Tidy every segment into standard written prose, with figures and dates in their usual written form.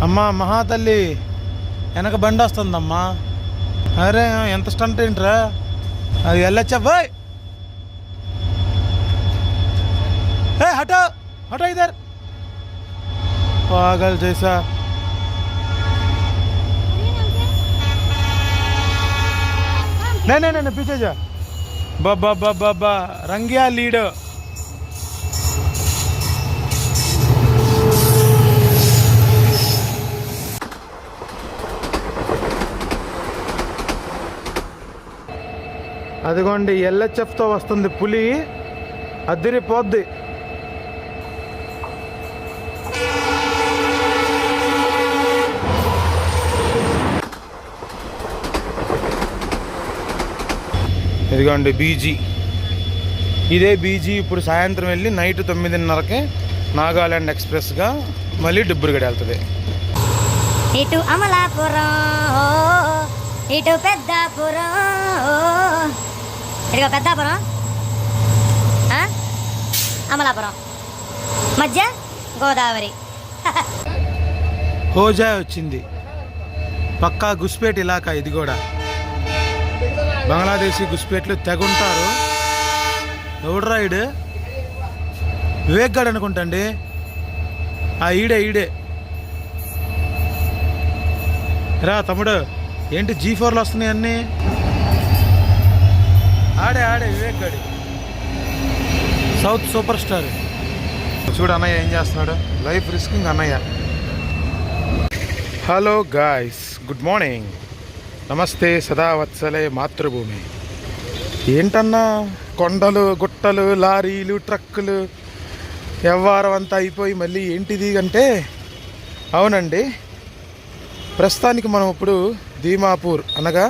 అమ్మా మహాతల్లి వెనక బండి వస్తుందమ్మా. అరే ఎంత స్టంట్ ఏంట్రా అది వెళ్ళొచ్చా బాయ్. ఏ హటో హటో ఇదర్ పాగల్ జైసా. नहीं पीछे जा. बाबा बाबा बाबा रंगिया लीड. అదిగోండి ఎల్హెచ్ఎఫ్తో వస్తుంది పులి, అదిరిపోద్ది. ఇదిగోండి బీజీ, ఇదే బీజీ ఇప్పుడు సాయంత్రం వెళ్ళి నైట్ 9:30కి నాగాలాండ్ ఎక్స్ప్రెస్గా మళ్ళీ డిబ్రూగఢ్ వెళ్తుంది. ఇటు అమలాపురం, ఇటు పెద్దాపురం, ఇదిగో పెద్దాపురం, అమలాపురం, మధ్య గోదావరి. హోజా వచ్చింది, పక్కా గుస్పేట్ ఇలాకా. ఇది కూడా బంగ్లాదేశీ గుస్పేట్లు తెగుంటారు. ఎవడు రైడ్ వివేక్ గాడు అనుకుంటండి. ఈడే రా తమ్ముడు. ఏంటి G4లో వస్తున్నాయి అన్నీ? ఆడే వివేక్ గాడి సౌత్ సూపర్ స్టార్. చూడు అన్నయ్య ఏం చేస్తున్నాడు, లైఫ్ రిస్కింగ్ అన్నయ్య. హలో గాయ్స్, గుడ్ మార్నింగ్, నమస్తే సదావత్సలే మాతృభూమి. ఏంటన్నా కొండలు గుట్టలు లారీలు ట్రక్కులు వ్యవహారం అంతా అయిపోయి మళ్ళీ ఏంటిది అంటే, అవునండి ప్రస్తుతానికి మనం ఇప్పుడు దీమాపూర్ అనగా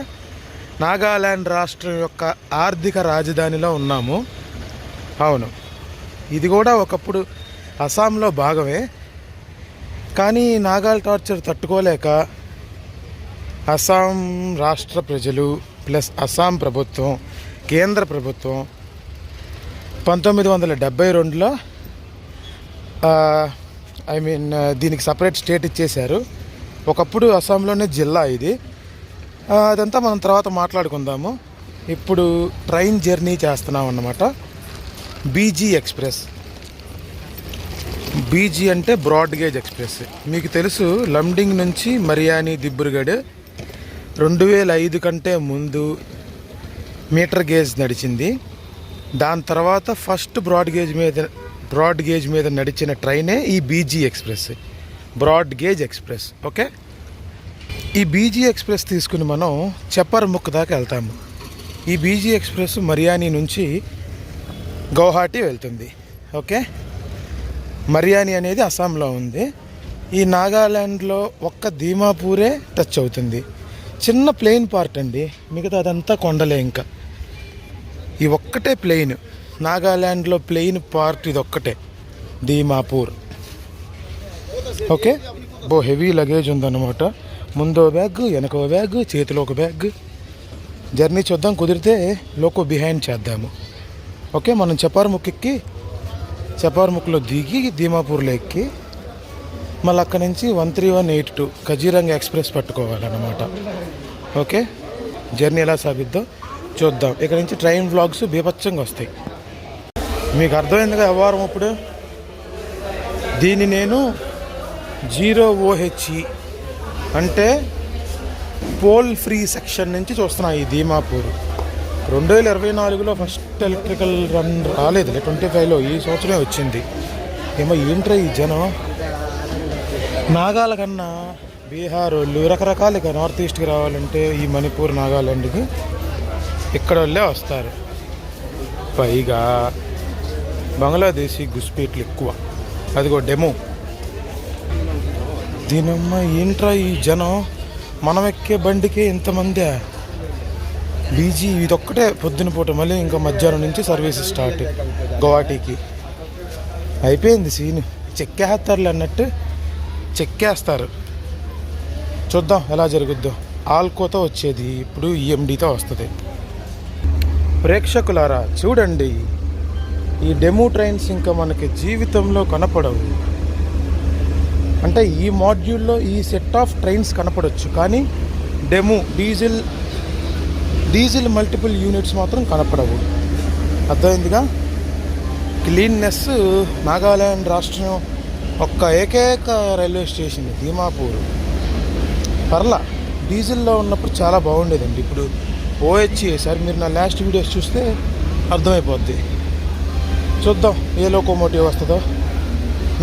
నాగాలాండ్ రాష్ట్రం యొక్క ఆర్థిక రాజధానిలో ఉన్నాము. అవును, ఇది కూడా ఒకప్పుడు అస్సాంలో భాగమే. కానీ నాగాల్ టార్చర్ తట్టుకోలేక అస్సాం రాష్ట్ర ప్రజలు ప్లస్ అస్సాం ప్రభుత్వం, కేంద్ర ప్రభుత్వం 1972లో దీనికి సపరేట్ స్టేట్ ఇచ్చేశారు. ఒకప్పుడు అస్సాంలోనే జిల్లా ఇది. అదంతా మనం తర్వాత మాట్లాడుకుందాము. ఇప్పుడు ట్రైన్ జర్నీ చేస్తున్నాం అన్నమాట. BG express. బీజీ అంటే బ్రాడ్ గేజ్ ఎక్స్ప్రెస్. మీకు తెలుసు, లండింగ్ నుంచి మరియాని దిబ్రూగఢ్ 2005 కంటే ముందు మీటర్ గేజ్ నడిచింది. దాని తర్వాత ఫస్ట్ బ్రాడ్ గేజ్ మీద నడిచిన ట్రైనే ఈ BG express, broad gauge express. Okay, ఈ బీజీ ఎక్స్ప్రెస్ తీసుకుని మనం చపర్ ముక్ దాకా వెళ్తాము. ఈ బీజీ ఎక్స్ప్రెస్ మరియాని నుంచి గౌహాటీ వెళ్తుంది. ఓకే, మరియాని అనేది అస్సాంలో ఉంది. ఈ నాగాలాండ్లో ఒక్క దీమాపూరే టచ్ అవుతుంది. చిన్న ప్లెయిన్ పార్ట్ అండి, మిగతా అదంతా కొండలే. ఇంకా ఈ ఒక్కటే ప్లెయిన్, నాగాలాండ్లో ప్లెయిన్ పార్ట్ ఇది ఒక్కటే, దీమాపూర్. ఓకే, హెవీ లగేజ్ ఉందన్నమాట. ముందో బ్యాగ్, వెనకో బ్యాగ్, చేతిలో ఒక బ్యాగ్. జర్నీ చూద్దాం, కుదిరితే లోకో బిహైండ్ చేద్దాము. ఓకే, మనం చపార్ముక్ ఎక్కి చపార్ముక్లో దిగి దీమాపూర్లో ఎక్కి మళ్ళీ అక్కడి నుంచి 13182 కజీరంగా ఎక్స్ప్రెస్ పట్టుకోవాలన్నమాట. ఓకే, జర్నీ ఎలా సాగిద్దో చూద్దాం. ఇక్కడ నుంచి ట్రైన్ వ్లాగ్స్ బీభత్సంగా వస్తాయి. మీకు అర్థమైందిగా వ్యవహారం. ఇప్పుడు దీన్ని నేను 0OHE అంటే పోల్ ఫ్రీ సెక్షన్ నుంచి చూస్తున్నా. ఈ దీమాపూర్ 2024లో ఫస్ట్ ఎలక్ట్రికల్ రన్ రాలేదు, 25లో ఈ సంవత్సరమే వచ్చింది. ఏమో ఏంట్రా ఈ జనం, నాగాల కన్నా బీహార్ వాళ్ళు రకరకాలుగా నార్త్ ఈస్ట్కి రావాలంటే ఈ మణిపూర్ నాగాలాండ్కి ఇక్కడ వాళ్ళే వస్తారు. పైగా బంగ్లాదేశీ గుస్పేట్లు ఎక్కువ. అదిగో డెమో. దీనమ్మ ఏంట్రా ఈ జనం, మనం ఎక్కే బండికి ఇంతమంది. బీజీ ఇదొక్కటే పొద్దున పూట, మళ్ళీ ఇంకా మధ్యాహ్నం నుంచి సర్వీస్ స్టార్ట్ గౌహాటీకి. అయిపోయింది సీన్. చెక్కేస్తారులే అన్నట్టు చెక్కేస్తారు. చూద్దాం ఎలా జరుగుద్దో. ఆల్కోతో వచ్చేది, ఇప్పుడు ఈఎండితో వస్తుంది. ప్రేక్షకులారా చూడండి, ఈ డెమో ట్రైన్స్ ఇంకా మనకి జీవితంలో కనపడవు. అంటే ఈ మాడ్యూల్లో ఈ సెట్ ఆఫ్ ట్రైన్స్ కనపడవచ్చు, కానీ డెమో డీజిల్ మల్టిపుల్ యూనిట్స్ మాత్రం కనపడవు. అర్థమైందిగా. క్లీన్నెస్ నాగాల్యాండ్ రాష్ట్రం ఒక్క ఏకైక రైల్వే స్టేషన్ దీమాపూర్. పర్లా డీజిల్లో ఉన్నప్పుడు చాలా బాగుండేదండి. ఇప్పుడు ఓహెచ్ సార్ మీరు నా లాస్ట్ వీడియోస్ చూస్తే అర్థమైపోద్ది. చూద్దాం ఏ లోకోమోటివ్ వస్తుందో.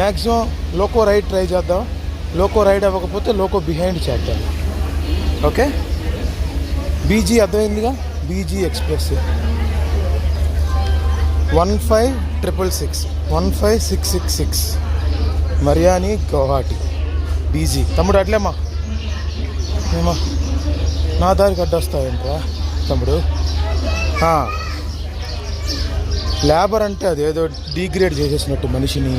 మ్యాక్సిమం లోకో రైడ్ ట్రై చేద్దాం. లోకో రైడ్ అవ్వకపోతే లోకో బిహైండ్ చేద్దాం. ఓకే. బీజీ అర్థమైందిగా. BG express 15666 Mariani Guwahati BG. తమ్ముడు అట్లేమ్మా ఏమా నా దారికి అడ్డొస్తావేంట్రా తమ్ముడు. లేబర్ అంటే అదేదో డీగ్రేడ్ చేసేసినట్టు మనిషిని.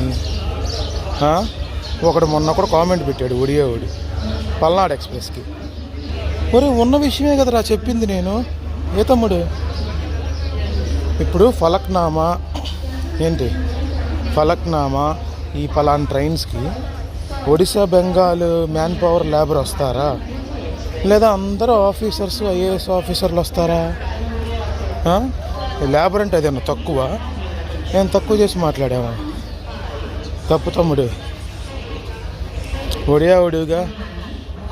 ఒకడు మొన్న కూడా కామెంట్ పెట్టాడు ఒడియావాడు పల్నాడు ఎక్స్ప్రెస్కి. మరి ఉన్న విషయమే కదరా చెప్పింది నేను. ఏ తమ్ముడు ఇప్పుడు ఫలక్నామా ఏంటి ఫలక్నామా ఈ పలానా ట్రైన్స్కి Odisha Bengal man power labour వస్తారా, లేదా అందరూ ఆఫీసర్స్ ఐఏఎస్ ఆఫీసర్లు వస్తారా? లేబర్ అంటే అదేమన్నా తక్కువ? నేను తక్కువ చేసి మాట్లాడామా? తప్పు తమ్ముడు. ఒడియావుడిగా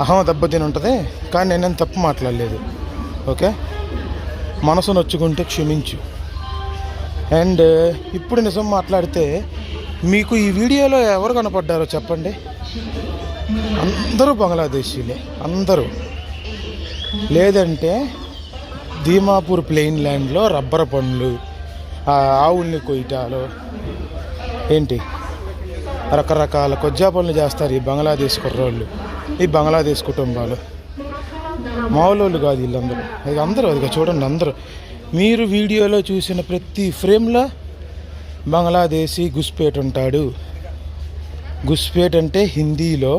అహం దెబ్బతిని ఉంటుంది, కానీ నేనేం తప్పు మాట్లాడలేదు. ఓకే. మనసు నొచ్చుకుంటే క్షమించు. అండ్ ఇప్పుడు నిజం మాట్లాడితే మీకు ఈ వీడియోలో ఎవరు కనపడ్డారో చెప్పండి. అందరూ బంగ్లాదేశీలే అందరూ. లేదంటే దీమాపూర్ ప్లెయిన్ ల్యాండ్లో రబ్బర్ పండ్లు, ఆవుల్ని కొయ్యటాలు ఏంటి రకరకాల కొజ్జా పనులు చేస్తారు ఈ బంగ్లాదేశ్ కుర్రోళ్ళు, ఈ బంగ్లాదేశ్ కుటుంబాలు. మామూలు కాదు వీళ్ళందరూ. అది అందరూ అదిగా చూడండి. అందరూ మీరు వీడియోలో చూసిన ప్రతి ఫ్రేమ్లో బంగ్లాదేశీ గుస్పేట్ ఉంటాడు. గుస్పేట్ అంటే హిందీలో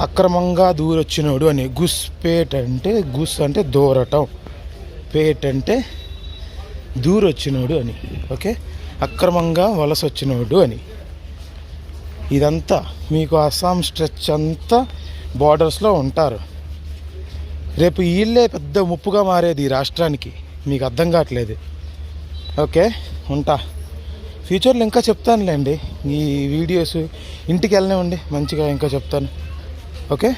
అక్రమంగా దూరొచ్చినోడు అని. గుస్పేట్ అంటే గుస్ అంటే దూరటం, పేట్ అంటే దూరొచ్చినోడు అని. ఓకే. అక్రమంగా వలస వచ్చినోడు అని. ఇదంతా మీకు అస్సాం స్ట్రెచ్ అంతా బార్డర్స్లో ఉంటారు. రేపు వీళ్ళే పెద్ద ముప్పుగా మారేది ఈ రాష్ట్రానికి. మీకు అర్థం కావట్లేదు. ఓకే. ఉంటా. ఫ్యూచర్లో ఇంకా చెప్తానులేండి. ఈ వీడియోస్ ఇంటికి వెళ్ళనివ్వండి, మంచిగా ఇంకా చెప్తాను. ఓకే.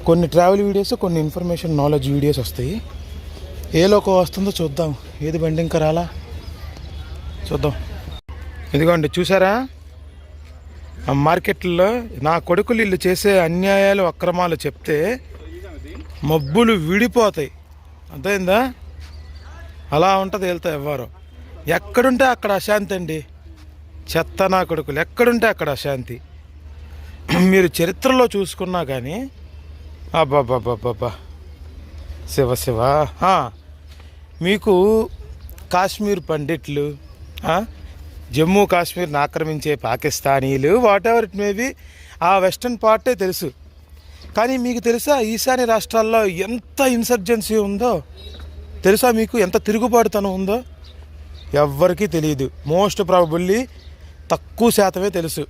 కొన్ని ట్రావెల్ వీడియోస్, కొన్ని ఇన్ఫర్మేషన్ నాలెడ్జ్ వీడియోస్ వస్తాయి. ఏ లోకో వస్తుందో చూద్దాం. ఏది బండి ఇంకా రాలా చూద్దాం. ఇదిగోండి చూసారా ఆ మార్కెట్లో నా కొడుకులు వీళ్ళు చేసే అన్యాయాలు అక్రమాలు చెప్తే మబ్బులు విడిపోతాయి. అర్థమైందా? అలా ఉంటుంది వెళ్తా ఎవ్వరు. ఎక్కడుంటే అక్కడ అశాంతి అండి. చెత్త నా కొడుకులు ఎక్కడుంటే అక్కడ అశాంతి. మీరు చరిత్రలో చూసుకున్నా కానీ అబ్బాబ్బాబ్బాబ్బా శివ శివ. మీకు కాశ్మీర్ పండిట్లు, జమ్మూ కాశ్మీర్ని ఆక్రమించే పాకిస్తానీలు, వాట్ ఎవర్ ఇట్ మేబీ, ఆ వెస్టర్న్ పార్టే తెలుసు. కానీ మీకు తెలుసా ఈశాన్య రాష్ట్రాల్లో ఎంత ఇన్సర్జెన్సీ ఉందో? తెలుసా మీకు ఎంత తిరుగుబాటుతనం ఉందో? ఎవ్వరికీ తెలియదు. మోస్ట్ ప్రాబబుల్లీ తక్కువ శాతమే తెలుసు.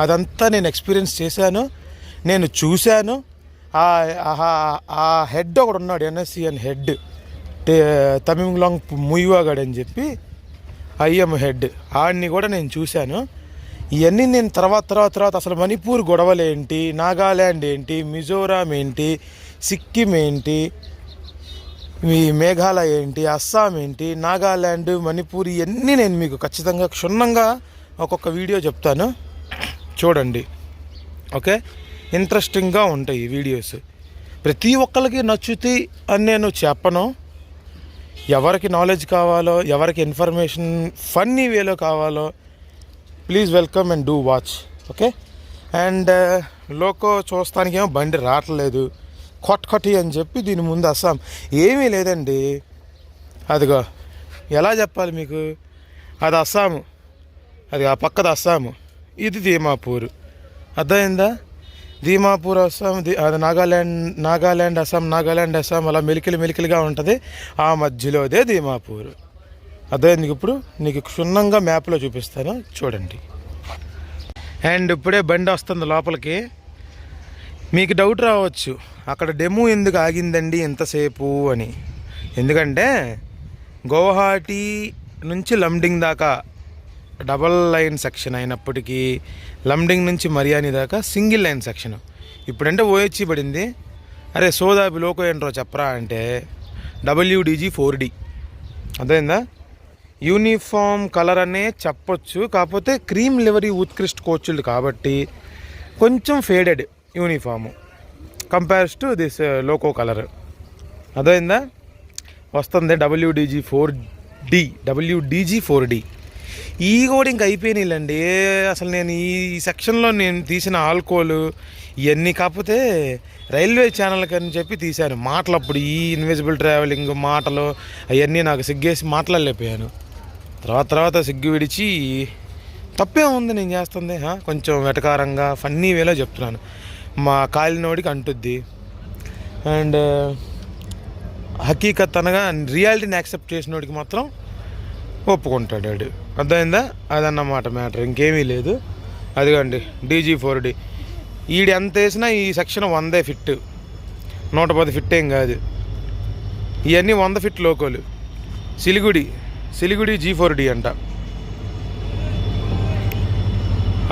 అదంతా నేను ఎక్స్పీరియన్స్ చేశాను, నేను చూశాను. ఆ హెడ్ ఒకడు ఉన్నాడు, ఎన్ఎస్సిఎన్ హెడ్, తమింగ్లాంగ్ ముయ్యవాగాడు అని చెప్పి ఐఎం హెడ్. ఆడిని కూడా నేను చూశాను. ఇవన్నీ నేను తర్వాత అసలు మణిపూర్ గొడవలు ఏంటి, నాగాల్యాండ్ ఏంటి, మిజోరాం ఏంటి, సిక్కిం ఏంటి, మీ మేఘాలయ ఏంటి, అస్సాం ఏంటి, నాగాల్యాండ్, మణిపూర్, ఇవన్నీ నేను మీకు ఖచ్చితంగా క్షుణ్ణంగా ఒక్కొక్క వీడియో చెప్తాను, చూడండి. ఓకే. ఇంట్రెస్టింగ్గా ఉంటాయి ఈ వీడియోస్. ప్రతి ఒక్కరికి నచ్చుతాయి అని నేను చెప్పను. ఎవరికి నాలెడ్జ్ కావాలో, ఎవరికి ఇన్ఫర్మేషన్ ఫన్నీ వేలో కావాలో please welcome and do watch. Okay. And loco చూస్తానికేమో బండి రావట్లేదు, కొట్టి అని చెప్పి దీని ముందు అస్సాం ఏమీ లేదండి. అదిగో ఎలా చెప్పాలి మీకు, అది అస్సాము, అది ఆ పక్కది అస్సాము, ఇది దీమాపూర్. అర్థమైందా? దీమాపూర్ అస్సాం, అది నాగాల్యాండ్ అస్సాం అలా మెలికలుగా ఉంటుంది. ఆ మధ్యలోదే దీమాపూర్. అర్థమైంది? ఇప్పుడు నీకు క్షుణ్ణంగా మ్యాప్లో చూపిస్తాను, చూడండి. అండ్ ఇప్పుడే బండి వస్తుంది లోపలికి. మీకు డౌట్ రావచ్చు, అక్కడ డెమో ఎందుకు ఆగిందండి ఎంతసేపు అని. ఎందుకంటే గౌహాటీ నుంచి లమ్డింగ్ దాకా డబల్ లైన్ సెక్షన్ అయినప్పటికీ లమ్డింగ్ నుంచి మరియాని దాకా సింగిల్ లైన్ సెక్షన్. ఇప్పుడంటే ఓహెచ్ఈ పడింది. అరే సోదాబి లోకో ఏంట్రో చెప్పరా అంటే WDG 4D. అర్థమైందా? యూనిఫామ్ కలర్ అనే చెప్పొచ్చు, కాకపోతే క్రీమ్ లివరీ ఉత్కృష్ట్ కోచ్లు కాబట్టి కొంచెం faded uniform compares to this loco colour. అర్థమైందా? వస్తుంది WDG 4D. ఈ కూడా ఇంక అయిపోయినాయిలండి. అసలు నేను ఈ సెక్షన్లో నేను తీసిన ఆల్కోలు ఇవన్నీ, కాకపోతే రైల్వే ఛానల్కి అని చెప్పి తీశాను మాటలు. అప్పుడు ఈ ఇన్విజిబుల్ ట్రావెలింగ్ మాటలు అవన్నీ నాకు సిగ్గేసి మాట్లాడలేకపోయాను. తర్వాత సిగ్గు విడిచి తప్పే ఉంది నేను చేస్తుంది, కొంచెం వెటకారంగా ఫన్నీ వేలో చెప్తున్నాను. మా కాలినోడికి అంటుద్ది. అండ్ హకీకత్ అనగా రియాలిటీని యాక్సెప్ట్ చేసినోడికి మాత్రం ఒప్పుకుంటాడు వాడు. అర్థమైందా? అదన్నమాట మ్యాటర్, ఇంకేమీ లేదు. అదిగోండి DG 4D. ఈడు ఎంత వేసినా ఈ సెక్షన్ 100 ఫిట్, 110 ఫిట్ ఏం కాదు. ఇవన్నీ 100 ఫిట్ లోకోలు. సిలిగుడి G4D అంట.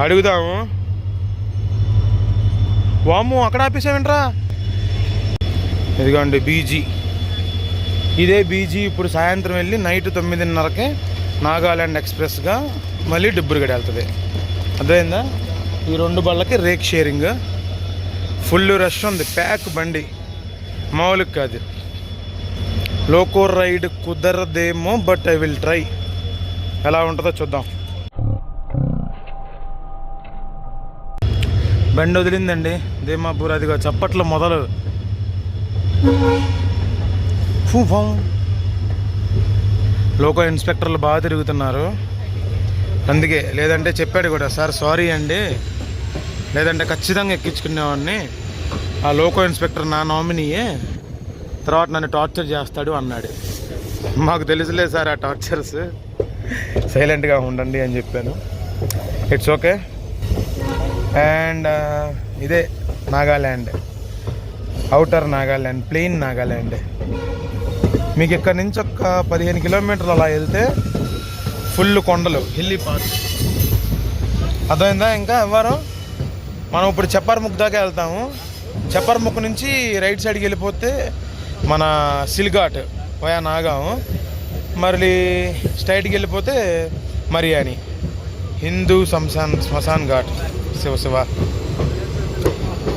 అడుగుదాము. వాము అక్కడ ఆపేసావేంట్రా? ఇదిగోండి BG. ఇదే BG ఇప్పుడు సాయంత్రం వెళ్ళి నైట్ 9:30కే నాగాల్యాండ్ ఎక్స్ప్రెస్గా మళ్ళీ డిబ్రూగఢ్ వెళ్తుంది. అర్థమైందా? ఈ 2 బళ్ళకి రేక్ షేరింగ్. ఫుల్ రష్ ఉంది, ప్యాక్ బండి మామూలుగా కాదు. లోకో రైడ్ కుదరదేమో, బట్ ఐ విల్ ట్రై. ఎలా ఉంటుందో చూద్దాం. బండి వదిలిందండి దీమాపూర్. అదిగో చప్పట్లు మొదలు. లోకో ఇన్స్పెక్టర్లు బాగా తిరుగుతున్నారు. అందుకే, లేదంటే చెప్పాడు కూడా, సార్ సారీ అండి, లేదంటే ఖచ్చితంగా ఎక్కించుకునేవాడిని. ఆ లోకో ఇన్స్పెక్టర్ నా నామినీయే, తర్వాత నన్ను టార్చర్ చేస్తాడు అన్నాడు. మాకు తెలుసులే సార్ ఆ టార్చర్స్, సైలెంట్గా ఉండండి అని చెప్పాను. It's okay. అండ్ ఇదే నాగాల్యాండ్, అవుటర్ నాగాల్యాండ్, ప్లెయిన్ నాగాల్యాండ్. మీకు ఇక్కడ నుంచి ఒక 15 కిలోమీటర్లు అలా వెళ్తే ఫుల్ కొండలు, హిల్లీ పాత్. అర్థమైందా? ఇంకా ఎవరు మనం ఇప్పుడు చప్పర్ముక్ దాకా వెళ్తాము. చప్పర్ముక్ నుంచి రైట్ సైడ్కి వెళ్ళిపోతే మన సిల్ఘాట్ వయా నాగాము, మళ్ళీ స్ట్రైట్కి వెళ్ళిపోతే మరియాని, హిందూ శ్మశాన్ ఘాట్, శివ.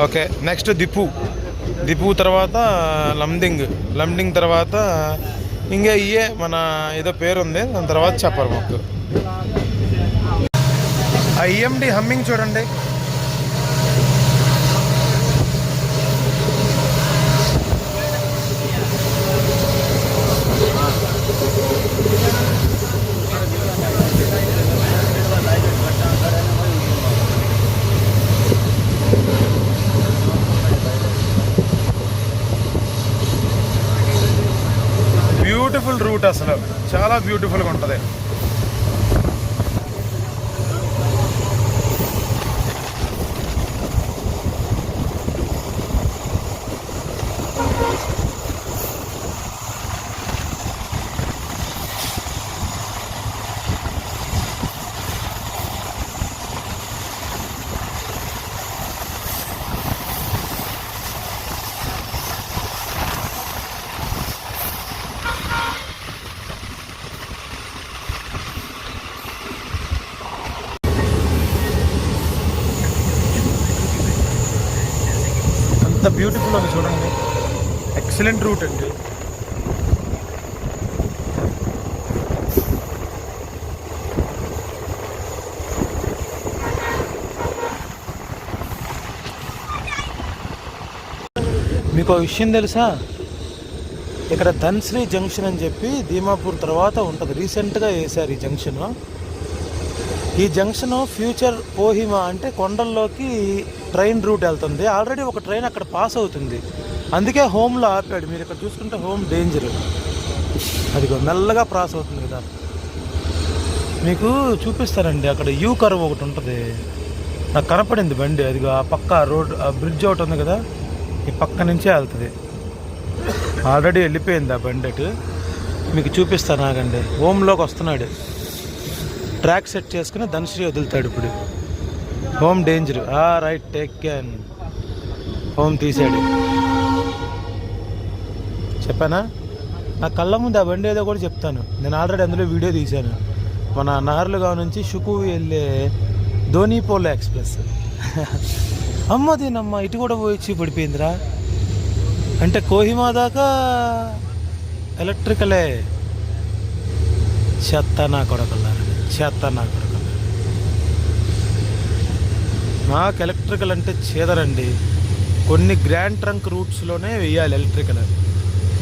ఓకే, నెక్స్ట్ దిపు తర్వాత లండింగ్ తర్వాత ఇంకా ఇయే మన ఏదో పేరు ఉంది, దాని తర్వాత చప్పర్ముక్. ఆ EMD హమ్మింగ్ చూడండి. బ్యూటిఫుల్ రూట్, అసలు చాలా బ్యూటిఫుల్గా ఉంటుంది. ఎంత బ్యూటిఫుల్ అని చూడండి. ఎక్సలెంట్ రూట్ అండి. మీకు విషయం తెలుసా, ఇక్కడ ధన్శ్రీ జంక్షన్ అని చెప్పి దీమాపూర్ తర్వాత ఉంటుంది. రీసెంట్గా వేశారు ఈ జంక్షన్. ఈ జంక్షన్ ఫ్యూచర్ కోహిమా అంటే కొండల్లోకి ట్రైన్ రూట్ వెళ్తుంది. ఆల్రెడీ ఒక ట్రైన్ అక్కడ పాస్ అవుతుంది, అందుకే హోమ్లో ఆపాడు. మీరు ఇక్కడ చూసుకుంటే హోమ్ డేంజర్, అదిగో మెల్లగా పాస్ అవుతుంది కదా. మీకు చూపిస్తానండి, అక్కడ యూ కర్వ్ ఒకటి ఉంటుంది. నాకు కనపడింది బండి, అది ఆ పక్క రోడ్, ఆ బ్రిడ్జ్ ఒకటి ఉంది కదా, ఈ పక్క నుంచే వెళ్తుంది. ఆల్రెడీ వెళ్ళిపోయింది ఆ బండి అటు. మీకు చూపిస్తాను ఆగండి. హోమ్లోకి వస్తున్నాడు, ట్రాక్ సెట్ చేసుకుని ధనశ్రీ వదులుతాడు ఇప్పుడు. Home danger. Right, take can. Home తీసాడు. చెప్పానా? నా కళ్ళ ముందు ఆ బండి ఏదో కూడా చెప్తాను. నేను ఆల్రెడీ అందులో వీడియో తీశాను. మన నహర్లుగావ్ నుంచి షుకు వెళ్ళే ధోనిపోలో ఎక్స్ప్రెస్. అమ్మదేనమ్మా, ఇటు కూడా పోయి పడిపోయిందిరా. అంటే కోహిమా దాకా ఎలక్ట్రికలే. చెత్త నా కొడకల్లారా, చెత్త నా కొడకల్లారా. నాకు ఎలక్ట్రికల్ అంటే చేదరండి. కొన్ని గ్రాండ్ ట్రంక్ రూట్స్లోనే వెయ్యాలి ఎలక్ట్రికల్,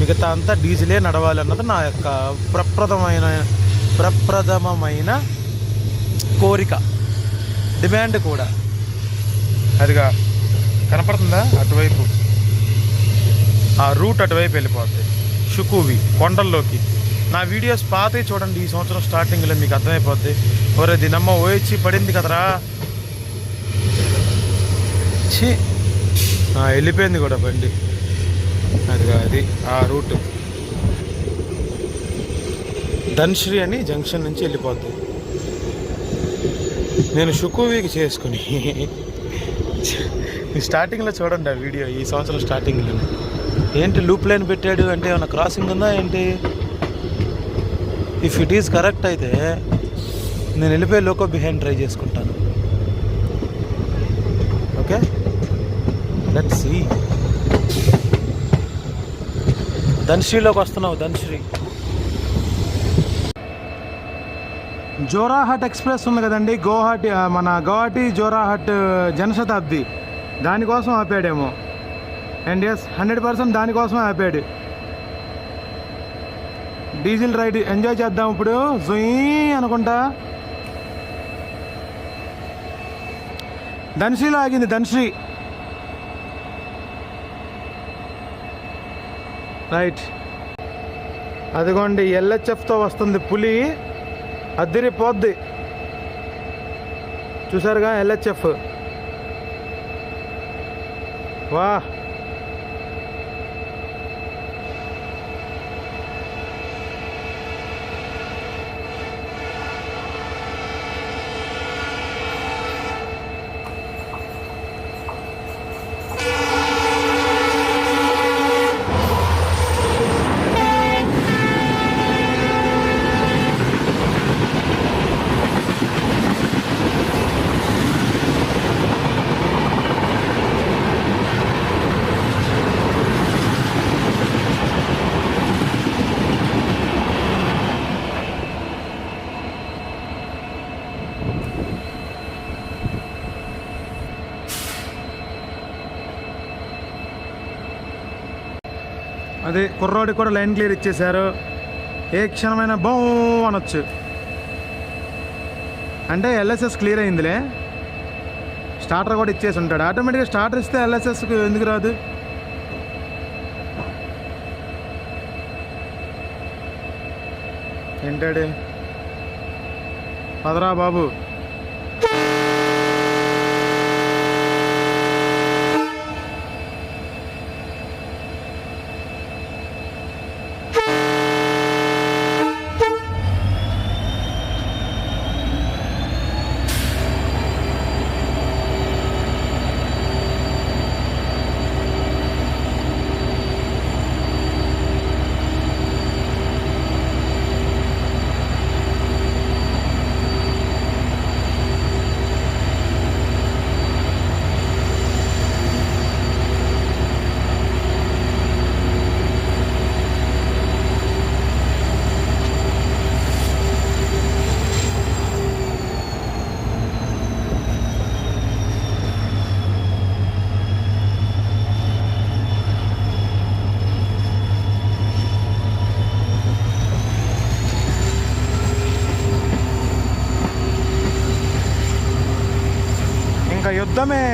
మిగతా అంతా డీజిలే నడవాలి అన్నది నా యొక్క ప్రప్రథమమైన కోరిక, డిమాండ్ కూడా. అదిగా కనపడుతుందా అటువైపు? ఆ రూట్ అటువైపు వెళ్ళిపోద్ది, షుకువి కొండల్లోకి. నా వీడియోస్ పాతవి చూడండి, ఈ సంవత్సరం స్టార్టింగ్లో మీకు అర్థమైపోద్ది. ఒరే దీనమ్మ ఓయిచ్చి పడింది కదరా. ఛీ, వెళ్ళిపోయింది కూడా బండి. అది ఆ రూట్ ధన్శ్రీ అని జంక్షన్ నుంచి వెళ్ళిపోద్ది. నేను షుకువీకి చేసుకుని స్టార్టింగ్లో చూడండి ఆ వీడియో, ఈ సంవత్సరం స్టార్టింగ్లో. ఏంటి లూప్ లైన్ పెట్టాడు అంటే ఏమైనా క్రాసింగ్ ఉందా ఏంటి? ఇఫ్ ఇట్ ఈజ్ కరెక్ట్ అయితే నేను వెళ్ళిపోయి లోకో బిహైండ్ ట్రై చేసుకుంటాను. Okay, let's see. ధన్శ్రీలోకి వస్తున్నావు, ధన్శ్రీ. జోరాహట్ ఎక్స్ప్రెస్ ఉంది కదండి, మన గౌహటి జోరాహట్ జనశతాబ్ది, దానికోసం ఆపాడేమో. అండ్ ఎస్, 100% దానికోసమే ఆపాడు. డీజిల్ రైడ్ ఎంజాయ్ చేద్దాం ఇప్పుడు, జుయ్ అనుకుంటా. ధన్శ్రీలో ఆగింది, ధన్శ్రీ. రైట్, అదిగోండి ఎల్హెచ్ఎఫ్తో వస్తుంది పులి, అద్దిరిపోద్ది. చూసారుగా ఎల్హెచ్ఎఫ్. వా, అదే కుర్రోడికి కూడా లైన్ క్లియర్ ఇచ్చేశారు. ఏ క్షణమైన బౌ అనొచ్చు. అంటే ఎల్ఎస్ఎస్ క్లియర్ అయిందిలే. స్టార్టర్ కూడా ఇచ్చేసి ఉంటాడు. ఆటోమేటిక్గా స్టార్టర్ ఇస్తే ఎల్ఎస్ఎస్కి ఎందుకు రాదు? ఏంటాడు పదరా బాబు. ఇంకా యుద్ధమే.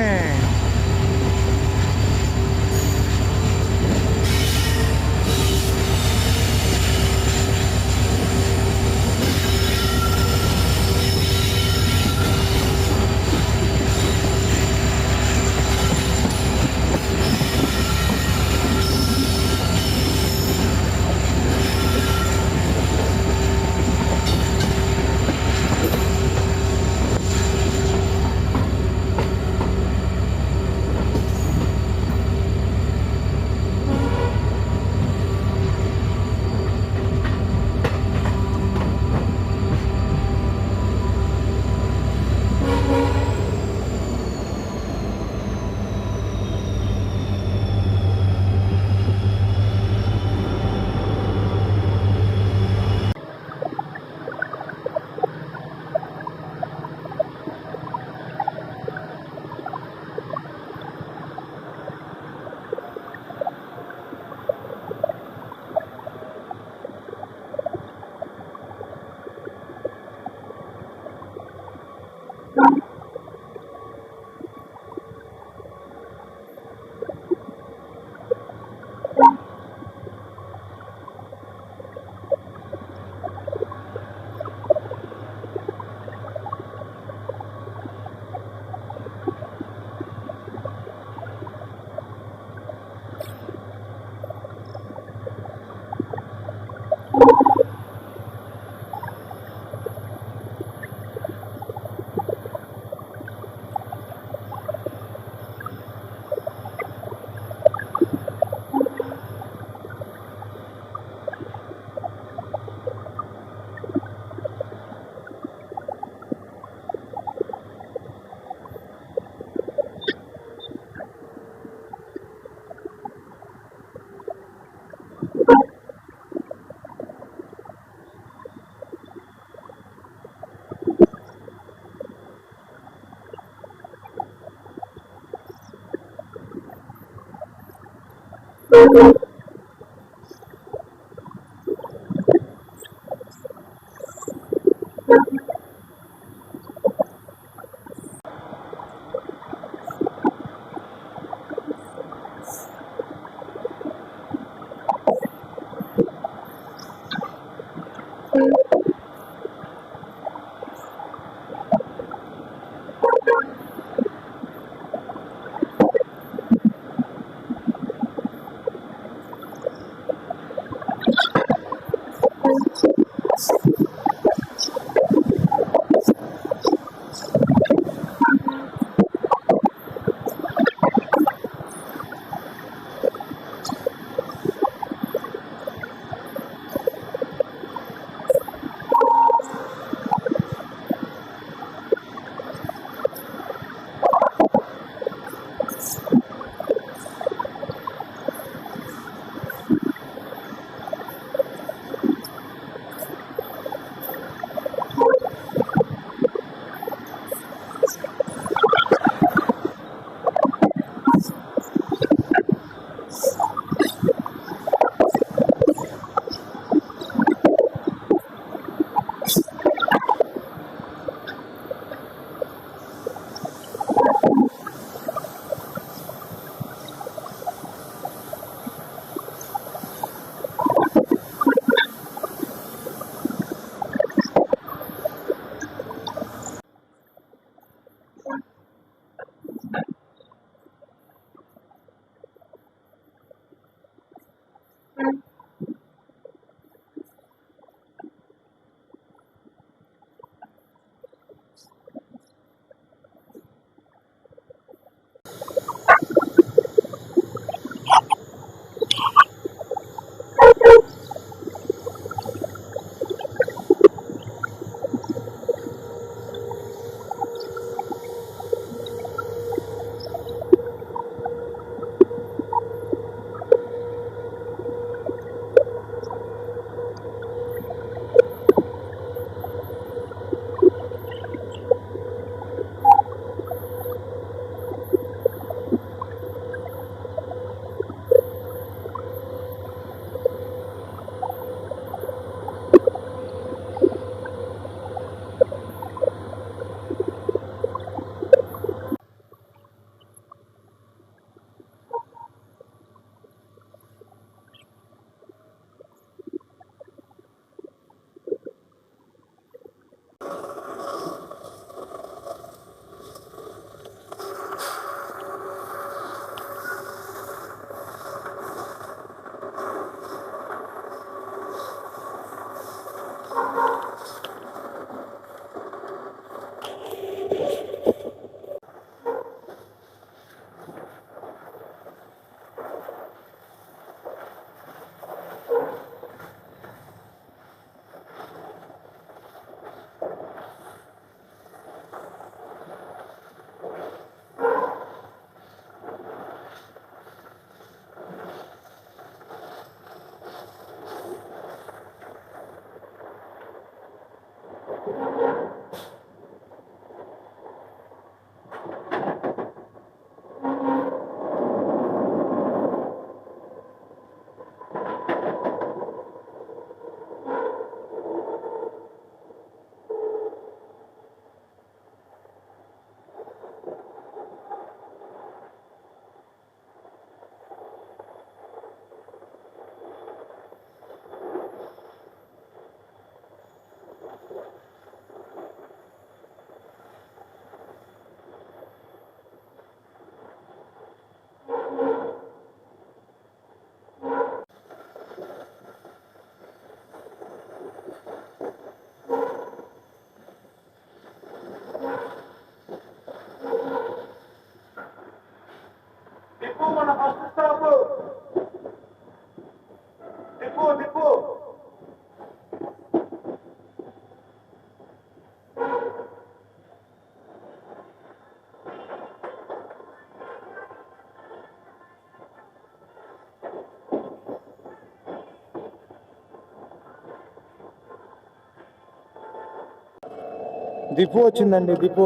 దిపు వచ్చిందండి. దిపు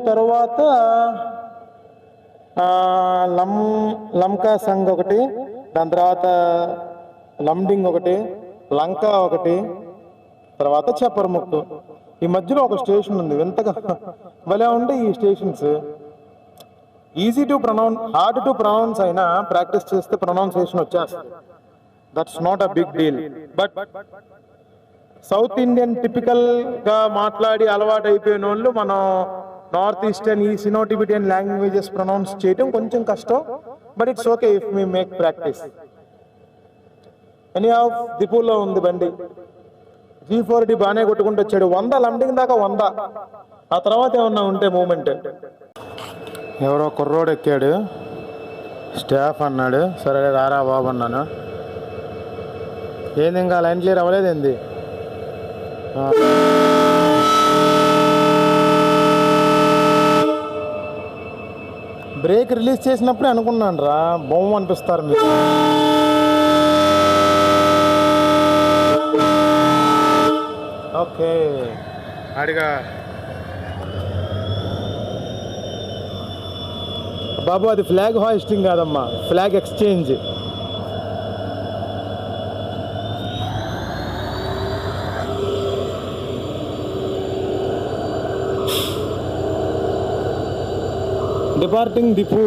తర్వాత ఆ, లమ్ లంకా సంగ్ ఒకటి, దాని తర్వాత లండింగ్ ఒకటి, లంక ఒకటి, తర్వాత చెప్పర్ముక్కు. ఈ మధ్యలో ఒక స్టేషన్ ఉంది వింతగా భలే ఉంటే ఈ stations. Easy to pronounce, hard to pronounce అయినా ప్రాక్టీస్ చేస్తే ప్రొనౌన్సియేషన్ వచ్చేస్తుంది. That's not a big deal. But South Indian typical గా మాట్లాడి అలవాటు అయిపోయిన వాళ్ళు మనం నార్త్ ఈస్టర్న్ ఈ సినో టిబిటియన్ లాంగ్వేజెస్ ప్రొనౌన్స్ చేయడం కొంచెం కష్టం. But it's okay if me make practice. ఎనీ ఆఫ్ దిపుల్లో ఉంది బండి. G4D బాగానే కొట్టుకుంటూ వచ్చాడు. 100 లండింగ్ దాకా 100. ఆ తర్వాత ఏమన్నా ఉంటే మూమెంట్. ఎవరో కుర్రోడు ఎక్కాడు, స్టాఫ్ అన్నాడు. సరే రారా బాబు అన్నాను. ఏంది ఇంకా లైన్ క్లియర్ అవ్వలేదు ఏంది? బ్రేక్ రిలీజ్ చేసినప్పుడే అనుకున్నాను రా, బొమ్మ అనిపిస్తారు మీరు. ఓకే అడిగా బాబు, అది ఫ్లాగ్ హాయిస్టింగ్ కాదమ్మా, ఫ్లాగ్ ఎక్స్చేంజ్. Departing depot.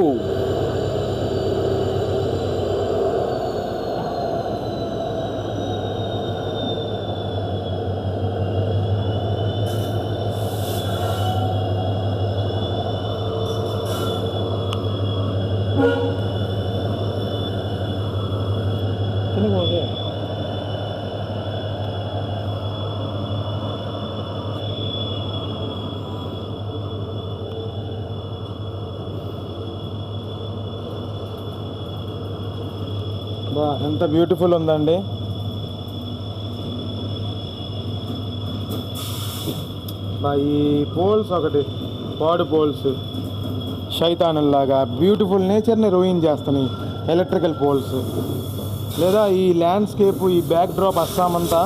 బా ఎంత బ్యూటిఫుల్ ఉందండి. బా ఈ పోల్స్ ఒకటి పాడు పోల్స్ శైతానుల్లాగా బ్యూటిఫుల్ నేచర్ని రూయిన్ చేస్తున్నాయి ఎలక్ట్రికల్ పోల్స్. లేదా ఈ ల్యాండ్స్కేప్, ఈ బ్యాక్ డ్రాప్ అస్సాం అంతా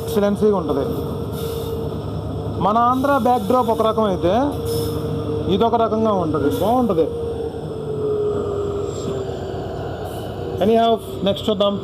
ఎక్సలెన్సీగా ఉంటుంది. మన ఆంధ్ర బ్యాక్ డ్రాప్ ఒక రకం అయితే ఇదొక రకంగా ఉంటుంది, బాగుంటుంది. ఎనీ హావ్ నెక్స్ట్ చూద్దాం.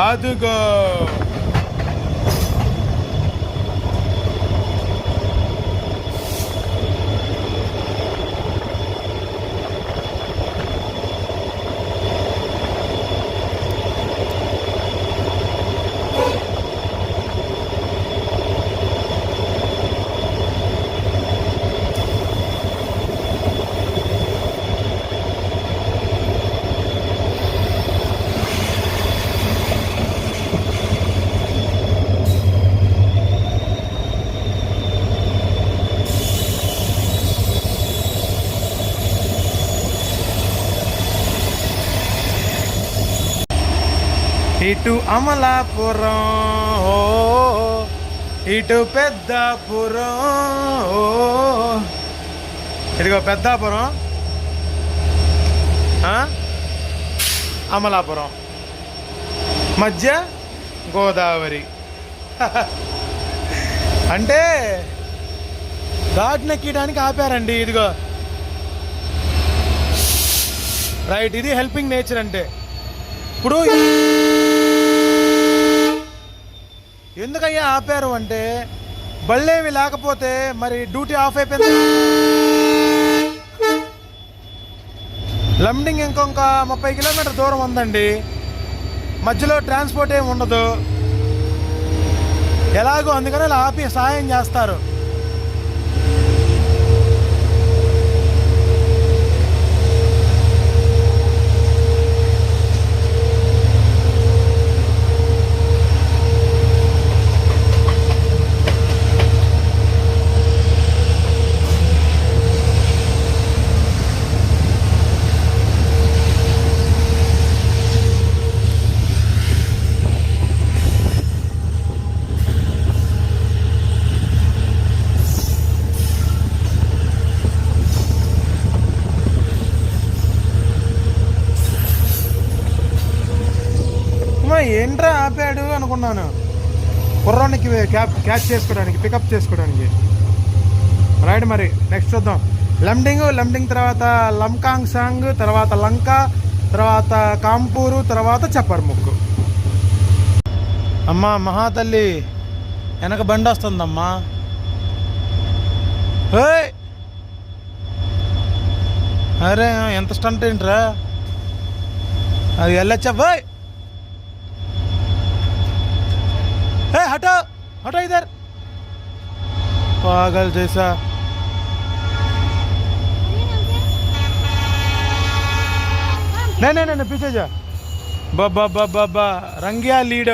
అదుగో ఇటు అమలాపురం ఓ, ఇటు పెద్దాపురం ఓ. ఇదిగో పెద్దాపురం, అమలాపురం, మధ్య గోదావరి. అంటే ఘాట్నెక్కడానికి ఆపారండి. ఇదిగో రైట్, ఇది హెల్పింగ్ నేచర్ అంటే. ఇప్పుడు ఎందుకయ్యా ఆపారు అంటే బళ్ళేవి లేకపోతే మరి డ్యూటీ ఆఫ్ అయిపోయింది. లంబడింగ్ ఇంకొక 30 కిలోమీటర్ దూరం ఉందండి. మధ్యలో ట్రాన్స్పోర్ట్ ఏమి ఉండదు ఎలాగో, అందుకని ఇలా ఆపి సహాయం చేస్తారు. ఏంట్రా ఆపాడు అనుకున్నాను. కుర్రానికి క్యాచ్ చేసుకోవడానికి, పికప్ చేసుకోవడానికి. రైట్, మరి నెక్స్ట్ చూద్దాం. లంబడింగ్ తర్వాత లంకాంగ్ సాంగ్, తర్వాత లంక, తర్వాత కాంపూరు, తర్వాత చప్పర్ముక్కు. అమ్మా మహాతల్లి, వెనక బండి వస్తుందమ్మా. అరే ఎంత స్టంట్ ఏంట్రా అది, వెళ్ళొచ్చా బాయ్. हटो हटो इधर, पागल जैसा. नहीं पीछे जा. बाबा बाबा बा रंगिया लीड.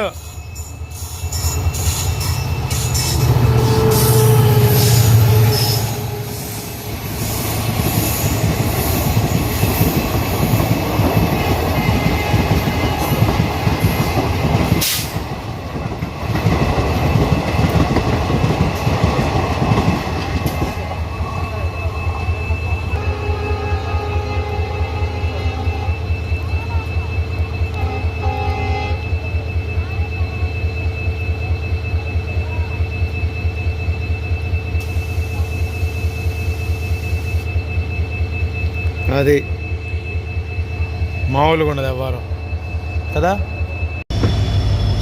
అది మామూలుగా ఉండదు వ్యవహారం కదా.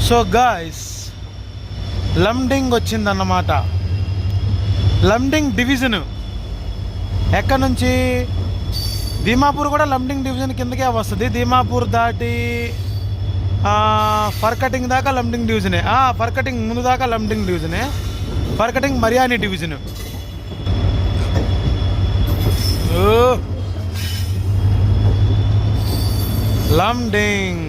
సో గాయ్స్, లంబడింగ్ వచ్చిందన్నమాట. లంబడింగ్ డివిజన్ ఎక్కడి నుంచి? దీమాపూర్ కూడా లంబడింగ్ డివిజన్ కిందకే వస్తుంది. దీమాపూర్ దాటి ఫర్కటింగ్ దాకా లంబడింగ్ డివిజనే. ఫర్కటింగ్ ముందు దాకా లంబడింగ్ డివిజనే. Furkating Mariani division. Lumding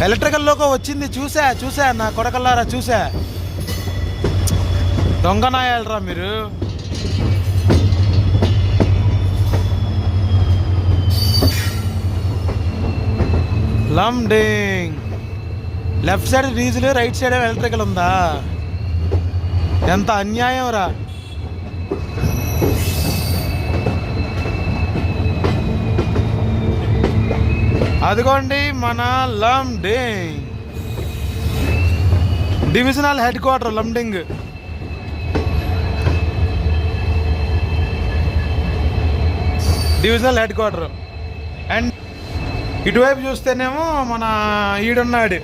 electrical loco వచ్చింది. చూసా నా కొడకల్లారా, చూసా. దొంగనాయాలరా మీరు. Lumding left side diesel, right side electrical ఉందా? ఎంత అన్యాయం రా. అదిగోండి మన Lumding divisional head quarter. Lumding divisional head quarter. And ఇటువైపు చూస్తేనేమో మన ఈడున్నాడు.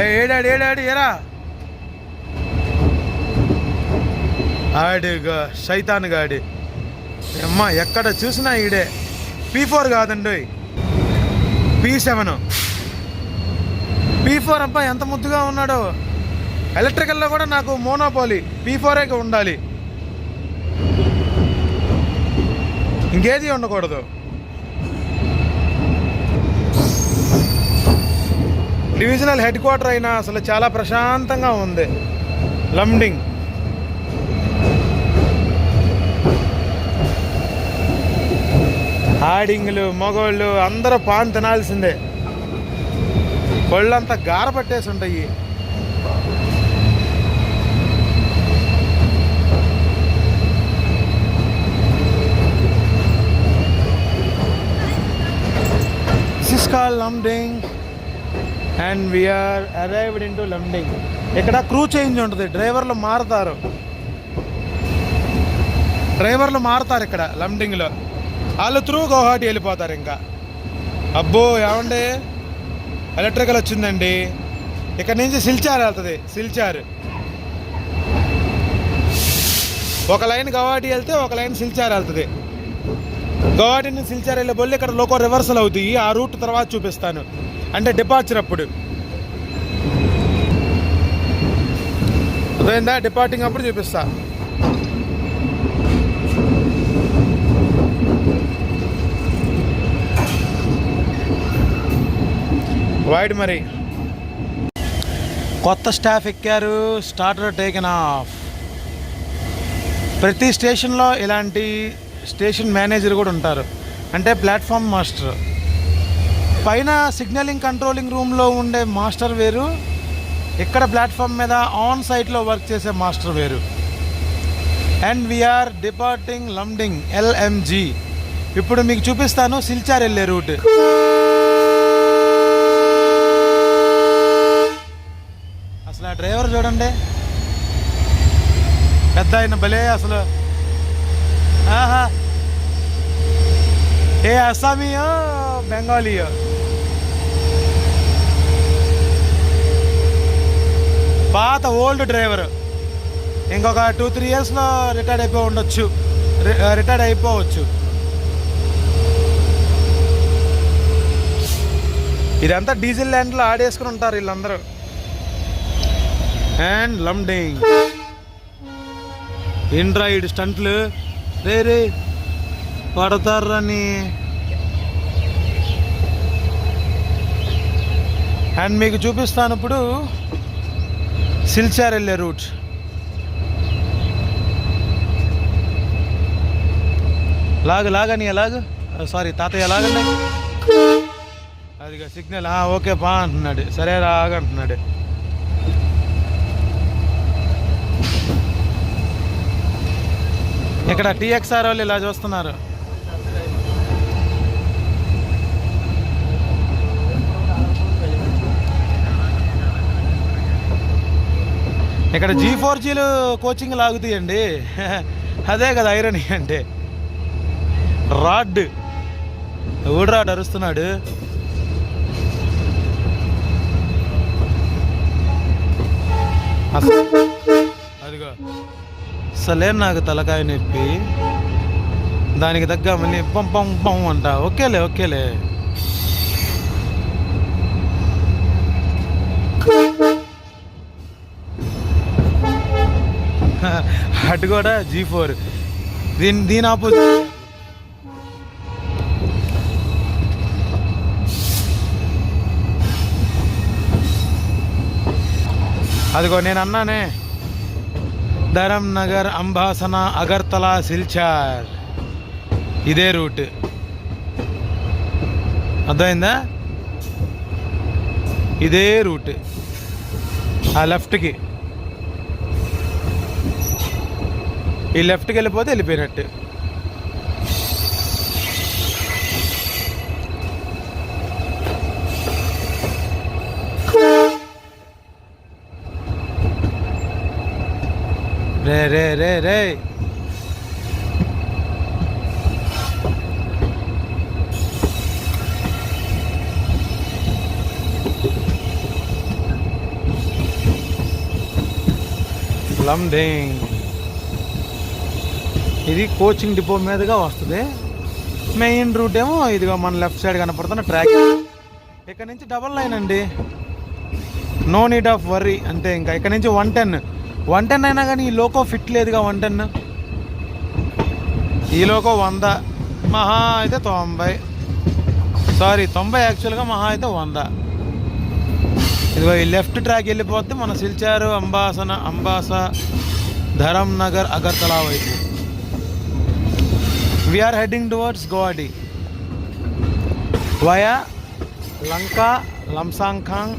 ఏడాడు ఏరా ఆడుగా శైతాన్ గాడి. అమ్మ ఎక్కడ చూసినా ఈడే. P4 కాదండి, P7. P4 అబ్బా ఎంత ముద్దుగా ఉన్నాడో. ఎలక్ట్రికల్లో కూడా నాకు మోనోపోలీ P4 ఉండాలి, ఇంకేది ఉండకూడదు. డివిజనల్ హెడ్ క్వార్టర్ అయినా అసలు చాలా ప్రశాంతంగా ఉంది లండింగ్. ఆడింగ్లు మగోళ్ళు అందరూ పాన్ తినాల్సిందే, ఒళ్ళంతా గార పట్టేసి ఉంటాయి. This is called Lumding and we are arrived into Lumding. ఇక్కడ క్రూ చేంజ్ ఉంటుంది, డ్రైవర్లు మారుతారు ఇక్కడ లండింగ్లో. వాళ్ళు త్రూ గౌహాటి వెళ్ళిపోతారు. ఇంకా అబ్బో ఏమండి ఎలక్ట్రికల్ వచ్చిందండి. ఇక్కడ నుంచి సిల్చార్ వెళ్తుంది. సిల్చార్ ఒక లైన్ గౌహాటి వెళ్తే ఒక లైన్ సిల్చార్ వెళ్తుంది. గౌహాటి నుంచి సిల్చార్ వెళ్ళే బొల్లి ఇక్కడ లోకో రివర్సల్ అవుతాయి. ఆ రూట్ తర్వాత చూపిస్తాను, అంటే డిపార్చర్ అప్పుడు. అదేందా డిపార్టింగ్ అప్పుడు చూపిస్తా. వైడ్ మరి కొత్త స్టాఫ్ ఎక్కారు. Starter taken of. ప్రతి స్టేషన్లో ఇలాంటి స్టేషన్ మేనేజర్ కూడా ఉంటారు, అంటే ప్లాట్ఫామ్ మాస్టర్. పైన సిగ్నలింగ్ కంట్రోలింగ్ రూమ్లో ఉండే మాస్టర్ వేరు, ఇక్కడ ప్లాట్ఫామ్ మీద ఆన్ సైట్లో వర్క్ చేసే మాస్టర్ వేరు. And we're departing Lumding LMG. ఇప్పుడు మీకు చూపిస్తాను సిల్చార్ వెళ్ళే రూట్. అసలు ఆ డ్రైవర్ చూడండి, పెద్ద ఆయన భలే అసలు. ఆహా, ఏ అస్సామీయో బెంగాలీయో. పాత ఓల్డ్ డ్రైవర్, ఇంకొక 2-3 ఇయర్స్లో రిటైర్డ్ అయిపోవచ్చు. ఇదంతా డీజిల్ ల్యాండ్లో ఆడేసుకుని ఉంటారు వీళ్ళందరూ. And లండింగ్ ఇండ్రాయిడ్ స్టంట్లు ray పడతారని. అండ్ మీకు చూపిస్తాను ఇప్పుడు సిల్చార్ వెళ్ళే రూట్. లాగని సారీ తాతయ్య లాగండి. అదిగా సిగ్నల్. ఓకే పా అంటున్నాడు. సరే రాగంటున్నాడు. ఇక్కడ TXR వాళ్ళు ఇలా చూస్తున్నారు. ఇక్కడ G4Gలు కోచింగ్ లాగుతాయండి. అదే కదా ఐరనీ అంటే. ఊడ్రాడ్ అరుస్తున్నాడు. అదిగో అసలే నాకు తలకాయ నొప్పి, దానికి తగ్గ మళ్ళీ పంపం అంట. ఓకేలే అటు కూడా G4. దీని ఆపోజిట్. అదిగో నేను అన్నానే, ధరమ్ నగర్, అంబాసన, అగర్తలా, సిల్చార్, ఇదే రూట్. అర్థమైందా? ఇదే రూట్. ఆ లెఫ్ట్కి, ఈ లెఫ్ట్కి వెళ్ళిపోతే వెళ్ళిపోయినట్టు. రే లమ్డింగ్. ఇది కోచింగ్ డిపో మీదుగా వస్తుంది. మెయిన్ రూట్ ఏమో ఇదిగో మన లెఫ్ట్ సైడ్ కనపడుతున్న ట్రాక్. ఇక్కడ నుంచి డబల్ లైన్ అండి, నో నీడ్ ఆఫ్ వర్రీ అంతే. ఇంకా ఇక్కడ నుంచి 110 అయినా కానీ ఈ లోకో ఫిట్ లేదుగా. 110 ఈ లోకో 100, మహా అయితే 90. సారీ 90 యాక్చువల్గా, మహా అయితే 100. ఇదిగో ఈ లెఫ్ట్ ట్రాక్ వెళ్ళిపోతే మన సిల్చారు, అంబాసా, ధరం నగర్, అగర్తలా వైపు. We're heading towards Guwahati via Lanka, Lamsakhang,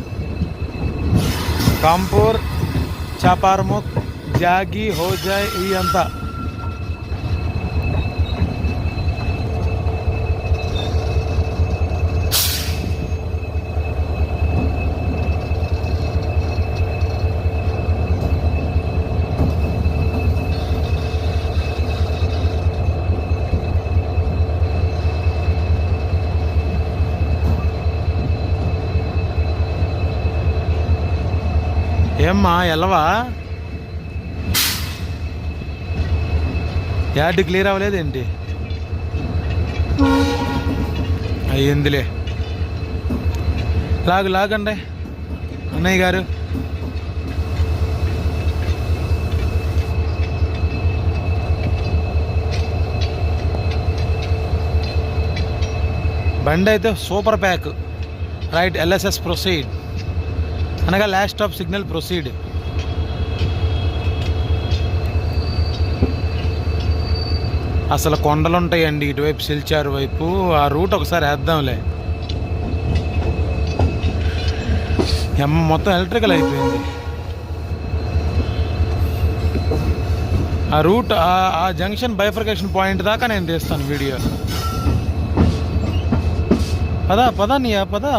Kampur, Chaparmukh, Jagi, Hojai ఇవి అంతా. ఏమ్మా ఎల్లవా? Add clear అవ్వలేదేంటి? అయ్యిందిలే. లాగండి అన్నయ్య గారు. బండి అయితే super pack. Right, LSS proceed అనగా లాస్ట్ స్టాప్ సిగ్నల్ ప్రొసీడ్. అసలు కొండలు ఉంటాయండి ఇటువైపు, సిల్చారు వైపు. ఆ రూట్ ఒకసారి వేద్దాంలే. మొత్తం ఎలక్ట్రికల్ అయిపోయింది ఆ రూట్. ఆ జంక్షన్ బైఫర్కేషన్ పాయింట్ దాకా నేను తీస్తాను వీడియో. పదా నీయా పదా.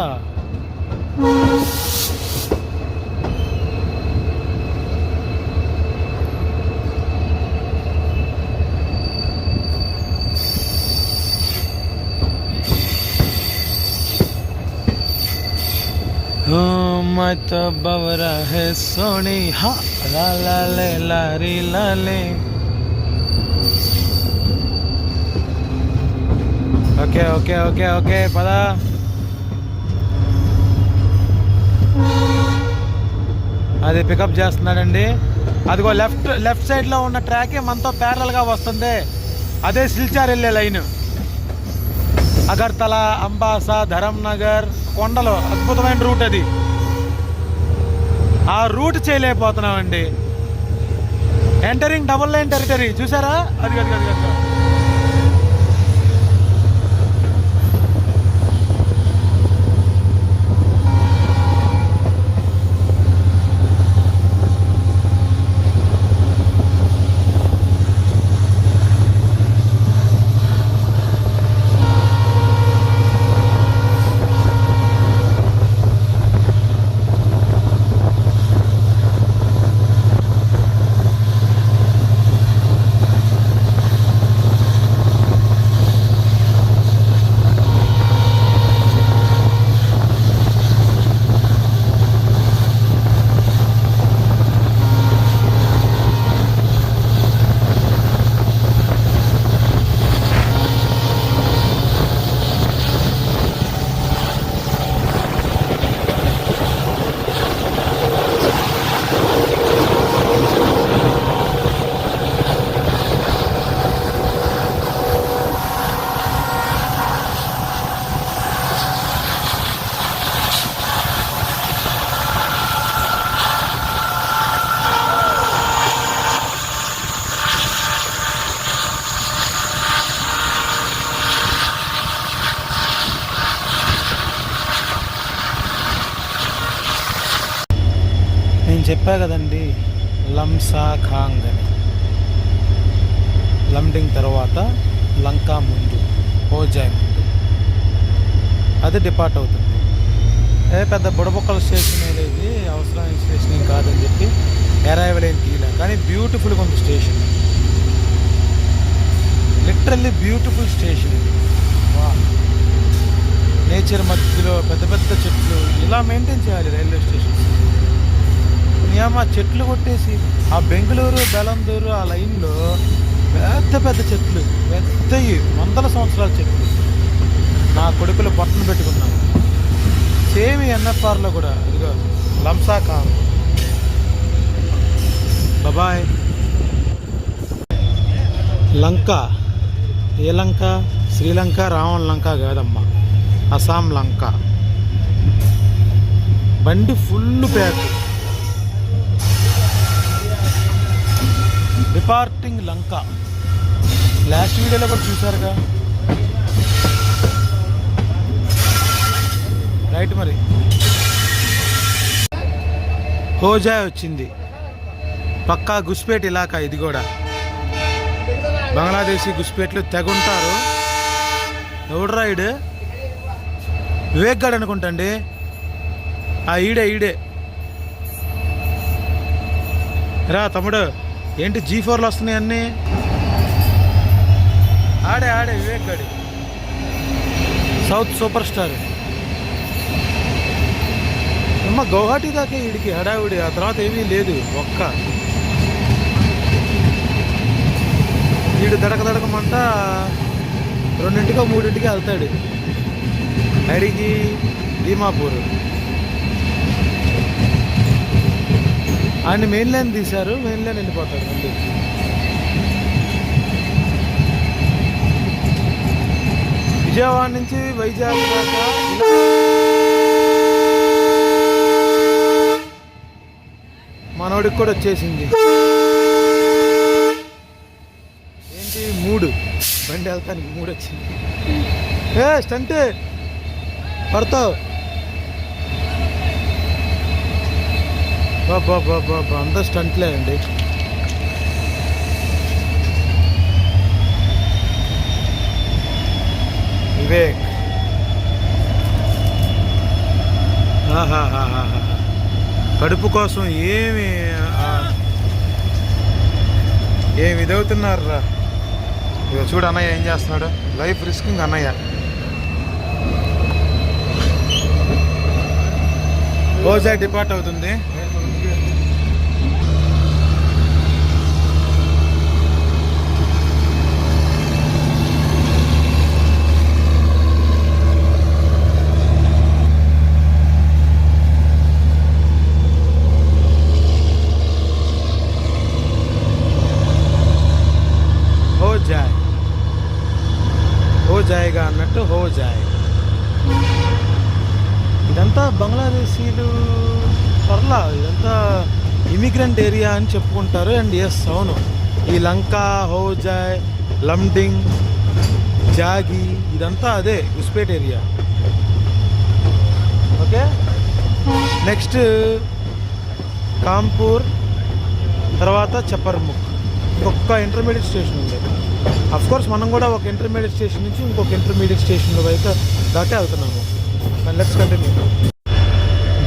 मत बवरा है सोनी हा ला ला ले लारी लाले. ఓకే ఓకే ఓకే ఓకే పదా. అది పికప్ చేస్తున్నాడండి. అదిగో లెఫ్ట్ సైడ్లో ఉన్న ట్రాకే మనతో ప్యారల్గా వస్తుంది. అదే సిల్చార్ వెళ్ళే లైన్. అగర్తలా, అంబాసా, ధరం నగర్ కొండలు, అద్భుతమైన రూట్ అది. ఆ రూట్ చేయలేకపోతున్నామండి. ఎంటరింగ్ డబుల్ లైన్ టెరిటరీ చూసారా? అది చెప్పా కదండి, లంసాఖాంగ్ అని. లమ్డింగ్ తర్వాత లంకా ముందు, హోజాయ్ ముందు అది డిపార్ట్ అవుతుంది. పెద్ద బుడబొక్కల స్టేషన్ అనేది అవసరమైన స్టేషన్ ఏం కాదని చెప్పి అరైవల్ ఏం తీయలే. కానీ బ్యూటిఫుల్గా ఉంది స్టేషన్, లిటరల్లీ బ్యూటిఫుల్ స్టేషన్ ఇది. నేచర్ మధ్యలో పెద్ద పెద్ద చెట్లు ఇలా మెయింటైన్ చేయాలి రైల్వే స్టేషన్స్. ఏమా చెట్లు కొట్టేసి ఆ బెంగళూరు బెలందూరు ఆ లైన్లో పెద్ద పెద్ద చెట్లు, పెద్దవి 100 సంవత్సరాల చెట్లు. నా కొడుకులు పట్టణ పెట్టుకున్నాను. సేమ్ ఎన్ఎఫ్ఆర్లో కూడా ఇదిగో లంసా కామ్. బాయ్. లంక, ఏ లంక? శ్రీలంక, రావణ లంక కాదమ్మా, అస్సాం లంక. బండి ఫుల్ ప్యాక్. డిపార్టింగ్ లంక. లాస్ట్ వీడియోలో కూడా చూసారుగా. రైట్ మరి. హోజాయ్ వచ్చింది. పక్కా గుస్పేట్ ఇలాకా ఇది కూడా. బంగ్లాదేశీ గుస్పేట్లు తెగుంటారు. ఎవడు రైడ్? వివేక్ గాడు అనుకుంటండి. ఈడే రా తమ్ముడు. ఏంటి G4లో వస్తున్నాయి అన్నీ? ఆడే వివేక్ గాడి. South super star. అమ్మ గౌహాటీ దాకా వీడికి హడావిడి, ఆ తర్వాత ఏమీ లేదు. వీడు దడకమంట 2-3 వెళ్తాడు. అడిగి దీమాపూర్. ఆయన మెయిన్ లైన్ తీశారు, మెయిన్ లైన్ వెళ్ళిపోతాడు మళ్ళీ. విజయవాడ నుంచి వైజాగ్ దాకా మనోడికి కూడా వచ్చేసింది. ఏంటి 3 బండి వెళ్తానికి 3 వచ్చింది. స్టంట్ పడతావు. బాబా అంతా స్టంట్లే అండి. వివేక్ కడుపు కోసం ఏమి ఇదవుతున్నారా. చూడు అన్నయ్య ఏం చేస్తున్నాడు. లైఫ్ రిస్కింగ్ అన్నయ్య. హోజాయ్ డిపార్ట్ అవుతుంది. హోజాయ్గా అన్నట్టు హోజాయ్. ఇదంతా బంగ్లాదేశీలు పర్లా, ఇదంతా ఇమిగ్రెంట్ ఏరియా అని చెప్పుకుంటారు. అండ్ ఎస్ అవును, ఈ లంక, హోజాయ్, లమ్డింగ్, జాగి ఇదంతా అదే గుస్పేట్ ఏరియా. ఓకే, నెక్స్ట్ కాంపూర్, తర్వాత చపర్ముఖ్. ఇంకొక ఇంటర్మీడియట్ స్టేషన్ ఉంది. అఫ్కోర్స్ మనం కూడా ఒక ఇంటర్మీడియట్ స్టేషన్ నుంచి ఇంకొక ఇంటర్మీడియట్ స్టేషన్లో వైపు దాకా వెళ్తున్నాము. Let's continue.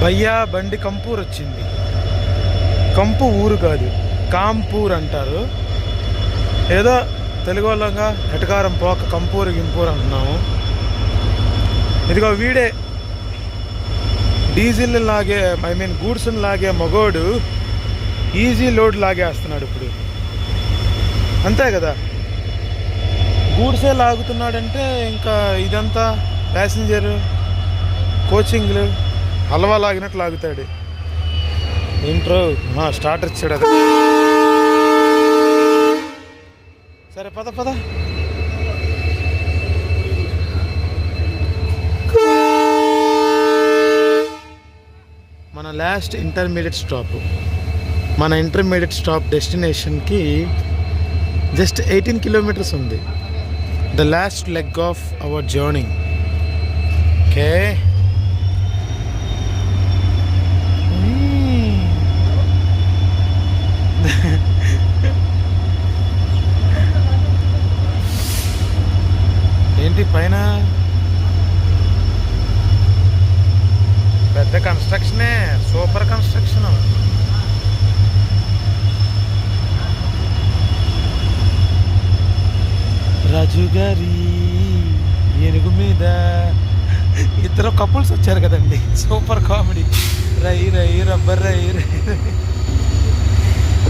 భయ్యా బండి కంపూర్ వచ్చింది. కంపు ఊరు కాదు, కాంపూర్ అంటారు. ఏదో తెలుగు వాళ్ళంగా ఎటకారం పోక కంపూరు గింపూర్ అంటున్నాము. ఇదిగో వీడే డీజిల్ లాగే, గూడ్స్ని లాగే మగోడు ఈజీ లోడ్ లాగేస్తున్నాడు ఇప్పుడు. అంతే కదా, గూడ్సే లాగుతున్నాడంటే ఇంకా ఇదంతా ప్యాసింజర్ కోచింగ్లు హల్వా లాగినట్టు లాగుతాడు. ఇంట్రో స్టార్టర్ ఇచ్చాడు. అది సరే పద. మన లాస్ట్ ఇంటర్మీడియట్ స్టాప్. మన ఇంటర్మీడియట్ స్టాప్ డెస్టినేషన్కి జస్ట్ 18 kilometers ఉంది. The last leg of our journey. Okay, ఏంటి పైన పెద్ద కన్స్ట్రక్షనే, సూపర్ కన్స్ట్రక్షన్. రాజు గారి ఏనుగు మీద ఇద్దరు కపుల్స్ వచ్చారు కదండి, సూపర్ కామెడీ. రై రై రబ్బర్ రై రై.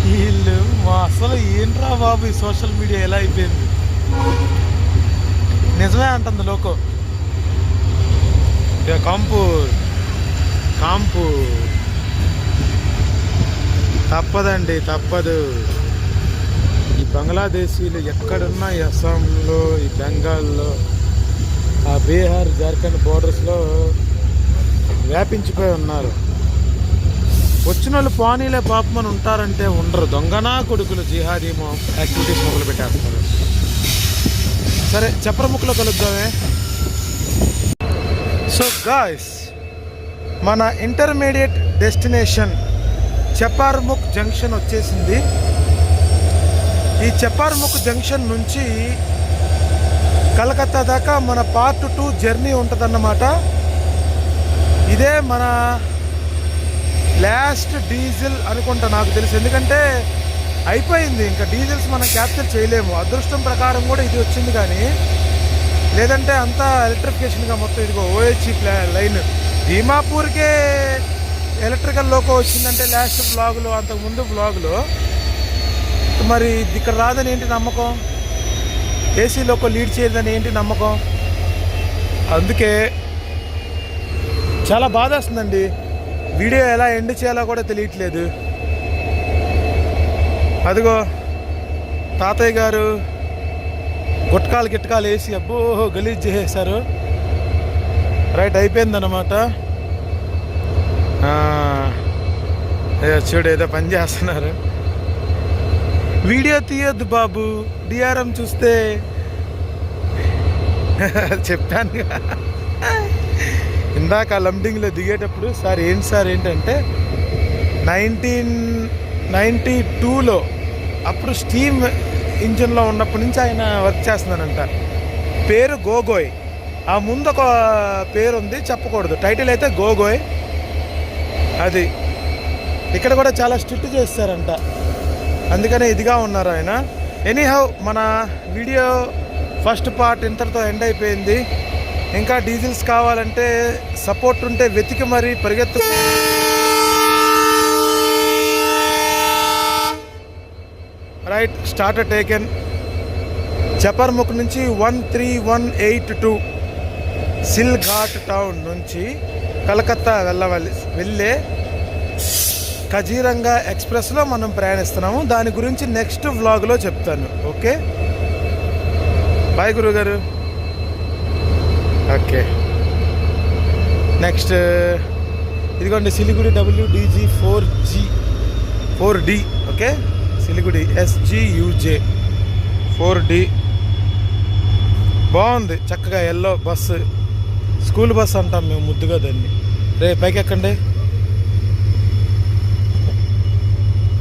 వీళ్ళు అసలు ఏంట్రా బాబు ఈ సోషల్ మీడియా ఎలా అయిపోయింది. నిజమే అంటుంది లోకో. కాంపు తప్పదండి, తప్పదు. ఈ బంగ్లాదేశీలు ఎక్కడున్నా ఈ అస్సాంలో, ఈ బెంగాల్లో, ఆ బీహార్ జార్ఖండ్ బోర్డర్స్లో వ్యాపించిపోయి ఉన్నారు. వచ్చిన వాళ్ళు పానీలే పాపమని ఉంటారంటే ఉండరు. దొంగనా కొడుకులు జిహాదీ యాక్టివిటీస్ మొదలు పెట్టేస్తారు. సరే చప్రముక్కలో కలుద్దామే. సో గాయ్స్, మన ఇంటర్మీడియట్ డెస్టినేషన్ చపార్ముఖ్ జంక్షన్ వచ్చేసింది. ఈ చపార్ముఖ్ జంక్షన్ నుంచి కలకత్తా దాకా మన పార్ట్ 2 జర్నీ ఉంటుందన్నమాట. ఇదే మన లాస్ట్ డీజిల్ అనుకుంటా నాకు తెలిసి, ఎందుకంటే అయిపోయింది ఇంకా డీజిల్స్ మనం క్యాప్చర్ చేయలేము. అదృష్టం ప్రకారం కూడా ఇది వచ్చింది, కానీ లేదంటే అంతా ఎలక్ట్రిఫికేషన్గా మొత్తం. ఇదిగో ఓహెచ్ఈ లైన్ దీమాపూర్కే ఎలక్ట్రికల్ లోకో వచ్చిందంటే లాస్ట్ బ్లాగులో, అంతకుముందు బ్లాగులో. మరి ఇక్కడ రాదని ఏంటి నమ్మకం? ఏసీ లోకో లీడ్ చేయదని ఏంటి నమ్మకం? అందుకే చాలా బాధ వస్తుందండి. వీడియో ఎలా ఎండ్ చేయాలో కూడా తెలియట్లేదు. అదిగో తాతయ్య గారు గిట్కాలు వేసి అబ్బో గలీజ్ చేసేసారు. రైట్, అయిపోయిందన్నమాట. చూడు ఏదో పని చేస్తున్నారు. వీడియో తీయొద్దు బాబు, డిఆర్ఎం చూస్తే చెప్పాను ఇందాక లంబింగ్లో దిగేటప్పుడు. సార్ ఏంటంటే 1992లో అప్పుడు స్టీమ్ ఇంజిన్లో ఉన్నప్పటి నుంచి ఆయన వర్క్ చేస్తున్నానంట. పేరు గోగోయ్. ఆ ముందు ఒక పేరు ఉంది, చెప్పకూడదు. టైటిల్ అయితే గోగోయ్. అది ఇక్కడ కూడా చాలా స్ట్రిక్ట్ చేస్తారంట, అందుకనే ఇదిగా ఉన్నారు ఆయన. ఎనీహౌ, మన వీడియో ఫస్ట్ పార్ట్ ఇంతటితో ఎండ్ అయిపోయింది. ఇంకా డీజిల్స్ కావాలంటే సపోర్ట్ ఉంటే వెతికి మరీ పరిగెత్తు. Right, starter taken. చపర్ముఖ్ నుంచి 13182 సిల్ఘాట్ టౌన్ నుంచి కలకత్తా వెళ్ళే కజీరంగా ఎక్స్ప్రెస్లో మనం ప్రయాణిస్తున్నాము. దాని గురించి నెక్స్ట్ వ్లాగ్లో చెప్తాను. ఓకే, బాయ్ గురుగారు. ఓకే, నెక్స్ట్ ఇదిగోండి Siliguri WDG 4D. Okay, Siliguri SGUJ 4D బాగుంది, చక్కగా ఎల్లో బస్సు, స్కూల్ బస్ అంటాం మేము ముద్దుగా దాన్ని. రే పైకి ఎక్కండి.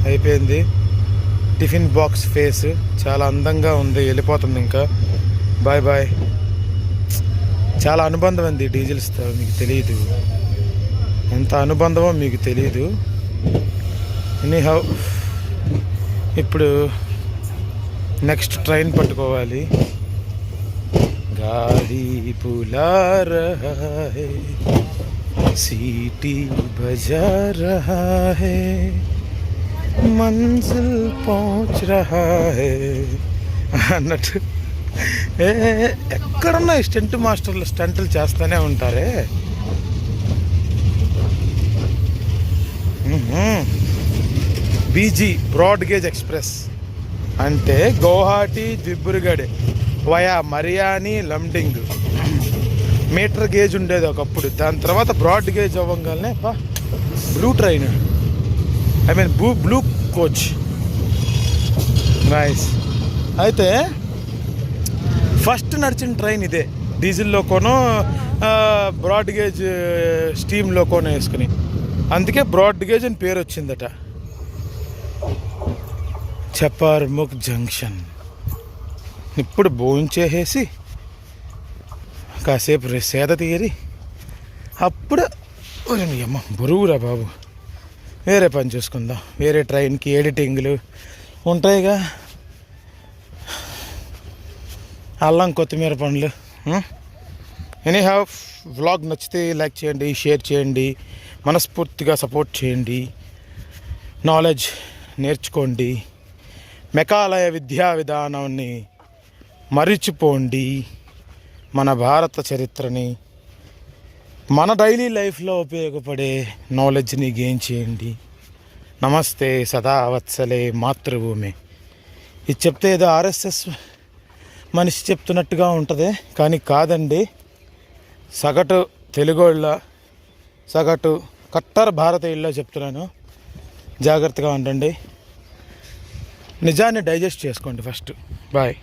అయిపోయింది. టిఫిన్ బాక్స్ ఫేస్ చాలా అందంగా ఉంది. వెళ్ళిపోతుంది ఇంకా. Bye bye. చాలా అనుబంధం ఉంది డీజిల్స్తో, మీకు తెలియదు ఎంత అనుబంధమో మీకు తెలియదు. ఎనీహౌ, ఇప్పుడు నెక్స్ట్ ట్రైన్ పట్టుకోవాలి. గాడి పులా రహా high, CT బజా రహా high, Manzil పहुंच రహా high అన్నట్టు. ఎక్కడున్నా స్టంట్ మాస్టర్లు స్టంట్లు చేస్తూనే ఉంటారే. బీజీ బ్రాడ్ గేజ్ ఎక్స్ప్రెస్ అంటే Guwahati Dibrugarh via Mariani Lumding. Metre gauge ఉండేది ఒకప్పుడు, దాని తర్వాత బ్రాడ్ గేజ్ అవ్వగానే blue train, I mean blue coach. Nice. అయితే ఫస్ట్ నడిచిన ట్రైన్ ఇదే, డీజిల్లోకోనో బ్రాడ్ గేజ్ స్టీమ్లోకోనో వేసుకుని. అందుకే బ్రాడ్ గేజ్ అని పేరు వచ్చిందట. చపార్ముఖ్ జంక్షన్. ఇప్పుడు భోంచేసేసి కాసేపు సేద తీయరి అప్పుడు అమ్మ బరువురా బాబు, వేరే పని చూసుకుందాం. వేరే ట్రైన్కి ఎడిటింగ్లు ఉంటాయిగా, అల్లం కొత్తిమీర పనులు. ఎనీహౌ, వ్లాగ్ నచ్చితే లైక్ చేయండి, షేర్ చేయండి, మనస్ఫూర్తిగా సపోర్ట్ చేయండి. నాలెడ్జ్ నేర్చుకోండి. మెకాలయ విద్యా విధానాన్ని మరిచిపోండి. మన భారత చరిత్రని, మన డైలీ లైఫ్లో ఉపయోగపడే నాలెడ్జ్ని గెయిన్ చేయండి. నమస్తే సదా వత్సలే మాతృభూమి. ఇది చెప్తే ఏదో ఆర్ఎస్ఎస్ మనిషి చెప్తున్నట్టుగా ఉంటుంది, కానీ కాదండి. సగటు తెలుగోళ్ళ, సగటు కట్టర్ భారతీయుల్లో చెప్తున్నాను. జాగ్రత్తగా ఉండండి. నిజాన్ని డైజెస్ట్ చేసుకోండి ఫస్ట్. బాయ్.